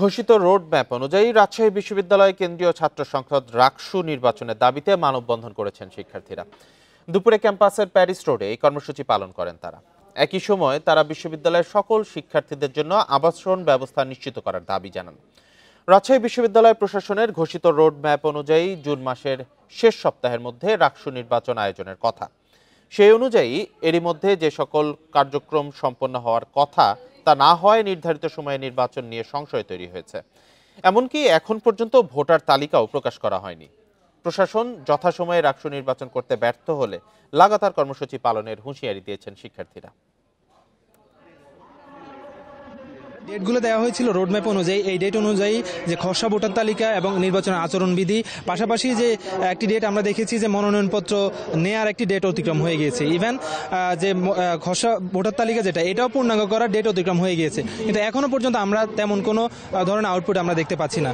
ঘোষিত road map অনুযায়ী রাজশাহী বিশ্ববিদ্যালয় কেন্দ্রীয় ছাত্র সংসদ রাকসু নির্বাচনের দাবিতে মানববন্ধন করেছেন শিক্ষার্থীরা। দুপুরে ক্যাম্পাসের প্যারিস রোডে এই কর্মসূচি পালন করেন তারা। একই সময় তারা বিশ্ববিদ্যালয়ের সকল শিক্ষার্থীদের জন্য আবাসন ব্যবস্থা নিশ্চিত করার দাবি জানান। রাজশাহী বিশ্ববিদ্যালয় প্রশাসনের ঘোষিত রোড ম্যাপ অনুযায়ী জুন মাসের শেষ সপ্তাহের মধ্যে রাকসু নির্বাচন আয়োজনের কথা। সেই অনুযায়ী এরই মধ্যে যে সকল কার্যক্রম সম্পন্ন হওয়ার কথা তা না হয় নির্ধারিত সময়ে নির্বাচন নিয়ে সংশয় তৈরি হয়েছে। এমনকি এখন পর্যন্ত ভোটার তালিকাও প্রকাশ করা হয়নি। প্রশাসন যথাসময়ে রাকসু নির্বাচন করতে ব্যর্থ হলে লাগাতার কর্মসূচি পালনের হুঁশিয়ারি দিয়েছেন শিক্ষার্থীরা। ডেটগুলো দেওয়া হয়েছিল রোডম্যাপ অনুযায়ী। এই ডেট অনুযায়ী যে খসড়া ভোটার তালিকা এবং নির্বাচনের আচরণবিধি, পাশাপাশি যে একটি ডেট আমরা দেখেছি যে মনোনয়নপত্র নেয়ার একটি ডেট অতিক্রম হয়ে গিয়েছে। ইভেন যে খসড়া ভোটার তালিকা যেটা, এটাও পূর্ণাঙ্গ করার ডেট অতিক্রম হয়ে গিয়েছে, কিন্তু এখনো পর্যন্ত আমরা তেমন কোনো ধরনের আউটপুট আমরা দেখতে পাচ্ছি না।